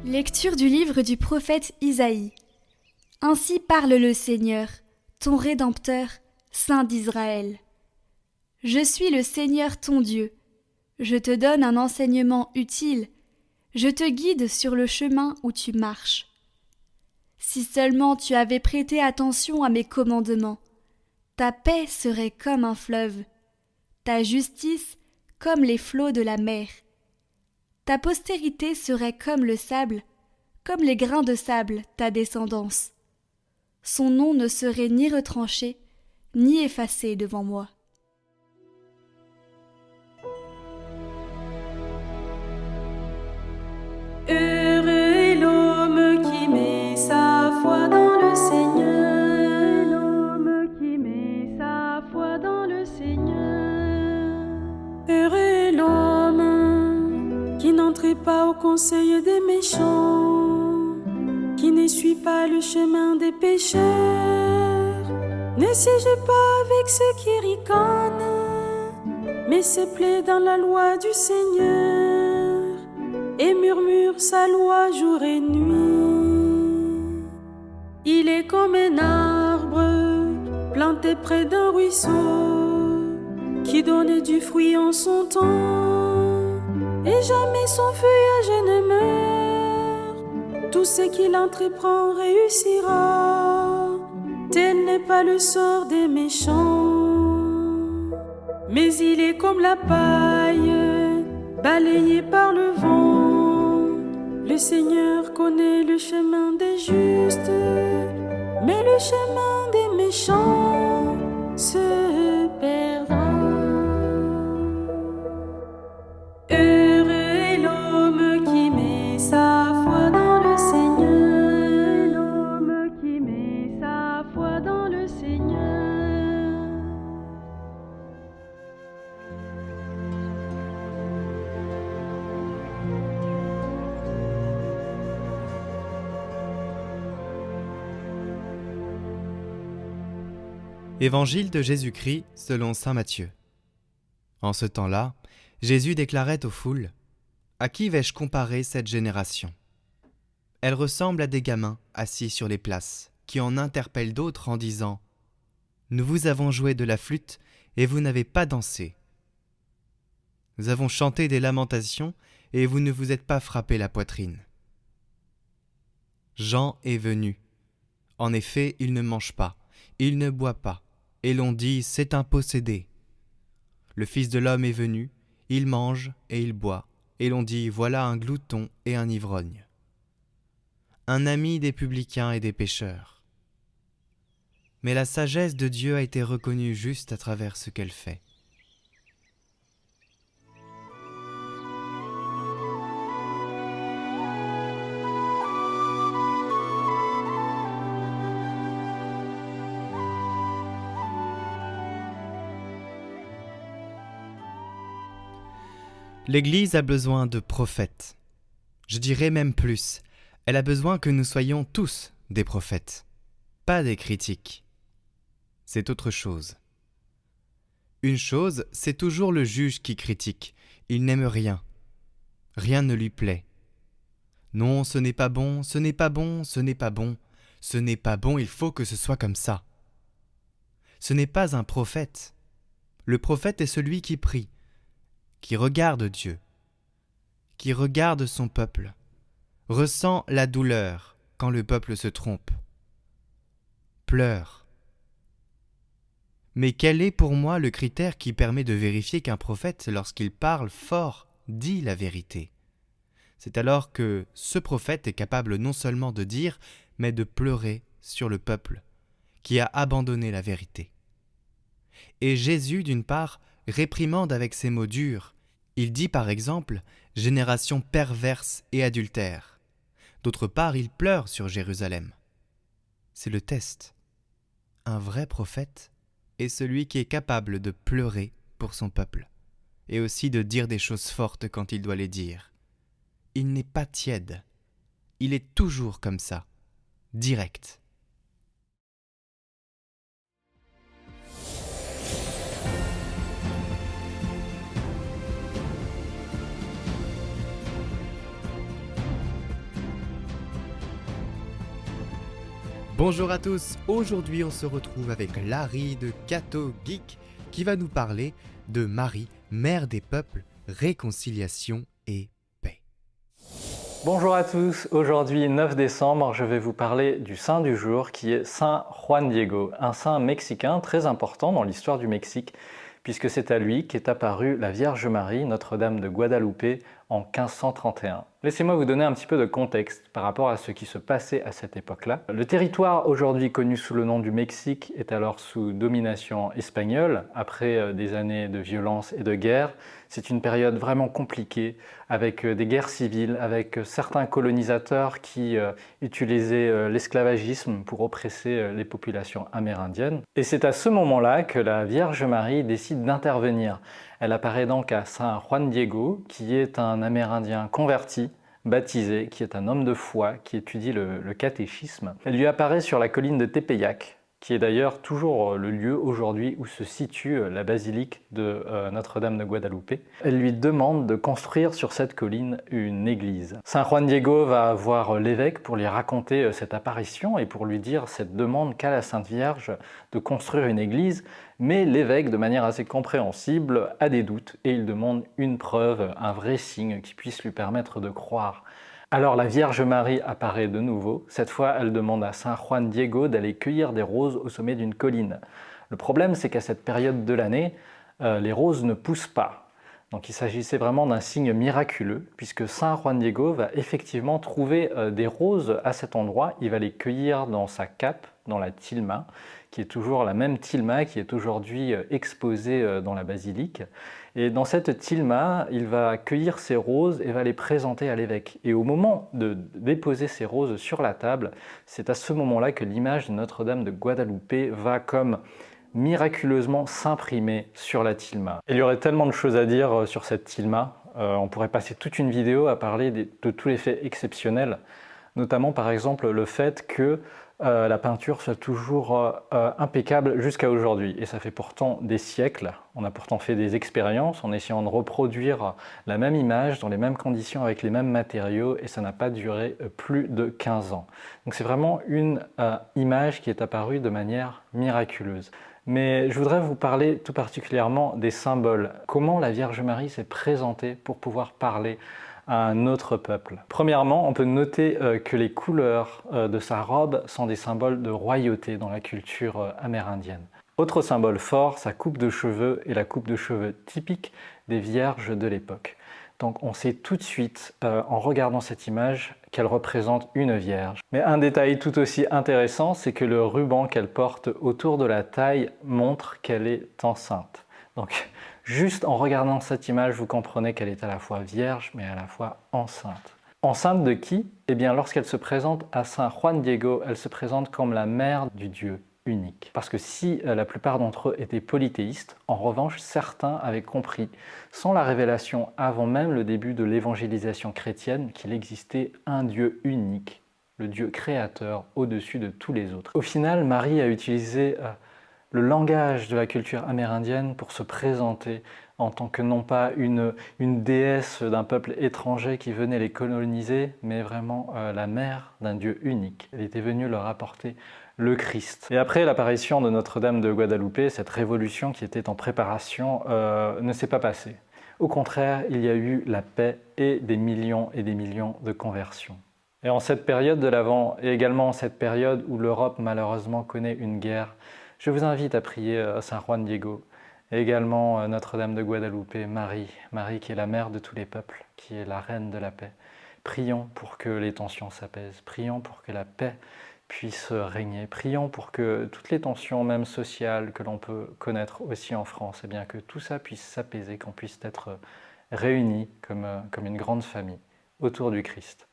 Lecture du livre du prophète Isaïe. Ainsi parle le Seigneur, ton Rédempteur, Saint d'Israël. Je suis le Seigneur ton Dieu. Je te donne un enseignement utile. Je te guide sur le chemin où tu marches. Si seulement tu avais prêté attention à mes commandements, ta paix serait comme un fleuve, ta justice comme les flots de la mer. Ta postérité serait comme le sable, comme les grains de sable, ta descendance. Son nom ne serait ni retranché, ni effacé devant moi. Heureux est l'homme qui met sa foi dans le Seigneur. L'homme qui met sa foi dans le Seigneur. Heureux est l'homme qui n'entre pas au conseil des méchants, qui ne suit pas le chemin des pécheurs, ne siège pas avec ceux qui ricanent, mais se plaît dans la loi du Seigneur et murmure sa loi jour et nuit. Il est comme un arbre planté près d'un ruisseau qui donne du fruit en son temps et jamais son feuillage ne meurt. Tout ce qu'il entreprend réussira. Tel n'est pas le sort des méchants, mais il est comme la paille balayée par le vent. Le Seigneur connaît le chemin des justes, mais le chemin des méchants se perdra. Heureux est l'homme qui met sa foi dans le Seigneur. L'homme qui met sa foi dans le Seigneur. Évangile de Jésus-Christ selon saint Matthieu. En ce temps-là, Jésus déclarait aux foules : « À qui vais-je comparer cette génération ? Elle ressemble à des gamins assis sur les places, qui en interpellent d'autres en disant : Nous vous avons joué de la flûte et vous n'avez pas dansé. Nous avons chanté des lamentations et vous ne vous êtes pas frappé la poitrine. Jean est venu. En effet, il ne mange pas, il ne boit pas, et l'on dit : c'est un possédé. Le Fils de l'homme est venu, il mange et il boit, et l'on dit : voilà un glouton et un ivrogne. Un ami des publicains et des pécheurs. Mais la sagesse de Dieu a été reconnue juste à travers ce qu'elle fait. L'Église a besoin de prophètes. Je dirais même plus, elle a besoin que nous soyons tous des prophètes, pas des critiques. C'est autre chose. Une chose, c'est toujours le juge qui critique. Il n'aime rien. Rien ne lui plaît. Non, ce n'est pas bon, ce n'est pas bon, ce n'est pas bon. Ce n'est pas bon, il faut que ce soit comme ça. Ce n'est pas un prophète. Le prophète est celui qui prie, qui regarde Dieu, qui regarde son peuple, ressent la douleur quand le peuple se trompe, pleure. Mais quel est pour moi le critère qui permet de vérifier qu'un prophète, lorsqu'il parle fort, dit la vérité ? C'est alors que ce prophète est capable non seulement de dire, mais de pleurer sur le peuple qui a abandonné la vérité. Et Jésus, d'une part, réprimande avec ses mots durs. Il dit par exemple « génération perverse et adultère ». D'autre part, il pleure sur Jérusalem. C'est le test. Un vrai prophète est celui qui est capable de pleurer pour son peuple et aussi de dire des choses fortes quand il doit les dire. Il n'est pas tiède. Il est toujours comme ça, direct. Bonjour à tous, aujourd'hui on se retrouve avec Larry de Cato Geek qui va nous parler de Marie, mère des peuples, réconciliation et paix. Bonjour à tous, aujourd'hui 9 décembre, je vais vous parler du saint du jour qui est Saint Juan Diego, un saint mexicain très important dans l'histoire du Mexique puisque c'est à lui qu'est apparue la Vierge Marie, Notre-Dame de Guadalupe, en 1531. Laissez-moi vous donner un petit peu de contexte par rapport à ce qui se passait à cette époque-là. Le territoire aujourd'hui connu sous le nom du Mexique est alors sous domination espagnole, après des années de violence et de guerre. C'est une période vraiment compliquée, avec des guerres civiles, avec certains colonisateurs qui utilisaient l'esclavagisme pour oppresser les populations amérindiennes. Et c'est à ce moment-là que la Vierge Marie décide d'intervenir. Elle apparaît donc à Saint Juan Diego, qui est un Amérindien converti, baptisé, qui est un homme de foi, qui étudie le catéchisme. Elle lui apparaît sur la colline de Tepeyac, qui est d'ailleurs toujours le lieu aujourd'hui où se situe la basilique de Notre-Dame de Guadalupe. Elle lui demande de construire sur cette colline une église. Saint Juan Diego va voir l'évêque pour lui raconter cette apparition et pour lui dire cette demande qu'a la Sainte Vierge de construire une église, mais l'évêque, de manière assez compréhensible, a des doutes et il demande une preuve, un vrai signe qui puisse lui permettre de croire. Alors la Vierge Marie apparaît de nouveau. Cette fois, elle demande à Saint Juan Diego d'aller cueillir des roses au sommet d'une colline. Le problème, c'est qu'à cette période de l'année, les roses ne poussent pas. Donc il s'agissait vraiment d'un signe miraculeux, puisque Saint Juan Diego va effectivement trouver des roses à cet endroit. Il va les cueillir dans sa cape, dans la tilma, qui est toujours la même tilma qui est aujourd'hui exposée dans la basilique. Et dans cette tilma, il va cueillir ces roses et va les présenter à l'évêque. Et au moment de déposer ces roses sur la table, c'est à ce moment-là que l'image de Notre-Dame de Guadalupe va comme miraculeusement s'imprimer sur la tilma. Il y aurait tellement de choses à dire sur cette tilma. On pourrait passer toute une vidéo à parler de tous les faits exceptionnels, notamment par exemple le fait que la peinture soit toujours impeccable jusqu'à aujourd'hui. Et ça fait pourtant des siècles. On a pourtant fait des expériences en essayant de reproduire la même image dans les mêmes conditions avec les mêmes matériaux et ça n'a pas duré plus de 15 ans. Donc c'est vraiment une image qui est apparue de manière miraculeuse. Mais je voudrais vous parler tout particulièrement des symboles. Comment la Vierge Marie s'est présentée pour pouvoir parler à un autre peuple. Premièrement, on peut noter que les couleurs de sa robe sont des symboles de royauté dans la culture amérindienne. Autre symbole fort, sa coupe de cheveux est la coupe de cheveux typique des vierges de l'époque. Donc on sait tout de suite, en regardant cette image, qu'elle représente une vierge. Mais un détail tout aussi intéressant, c'est que le ruban qu'elle porte autour de la taille montre qu'elle est enceinte. Donc, juste en regardant cette image, vous comprenez qu'elle est à la fois vierge, mais à la fois enceinte. Enceinte de qui? Eh bien, lorsqu'elle se présente à Saint Juan Diego, elle se présente comme la mère du Dieu unique. Parce que si la plupart d'entre eux étaient polythéistes, en revanche, certains avaient compris, sans la révélation avant même le début de l'évangélisation chrétienne, qu'il existait un Dieu unique, le Dieu créateur, au-dessus de tous les autres. Au final, Marie a utilisé le langage de la culture amérindienne pour se présenter en tant que non pas une déesse d'un peuple étranger qui venait les coloniser, mais vraiment la mère d'un Dieu unique. Elle était venue leur apporter le Christ. Et après l'apparition de Notre-Dame de Guadalupe, cette révolution qui était en préparation ne s'est pas passée. Au contraire, il y a eu la paix et des millions de conversions. Et en cette période de l'Avent, et également en cette période où l'Europe malheureusement connaît une guerre, je vous invite à prier à Saint Juan Diego, et également Notre-Dame de Guadalupe, Marie qui est la mère de tous les peuples, qui est la reine de la paix. Prions pour que les tensions s'apaisent, prions pour que la paix puisse régner, prions pour que toutes les tensions, même sociales, que l'on peut connaître aussi en France, eh bien que tout ça puisse s'apaiser, qu'on puisse être réunis comme une grande famille autour du Christ.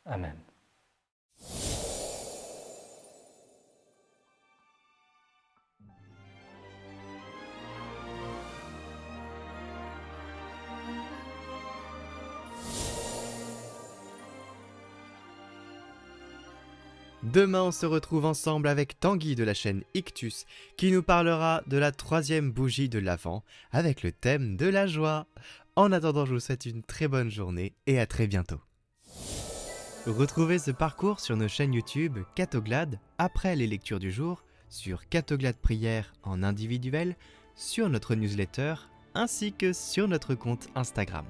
Amen. Demain, on se retrouve ensemble avec Tanguy de la chaîne Ictus qui nous parlera de la 3e bougie de l'Avent avec le thème de la joie. En attendant, je vous souhaite une très bonne journée et à très bientôt. Retrouvez ce parcours sur nos chaînes YouTube Catoglade après les lectures du jour, sur Catoglade Prière en individuel, sur notre newsletter ainsi que sur notre compte Instagram.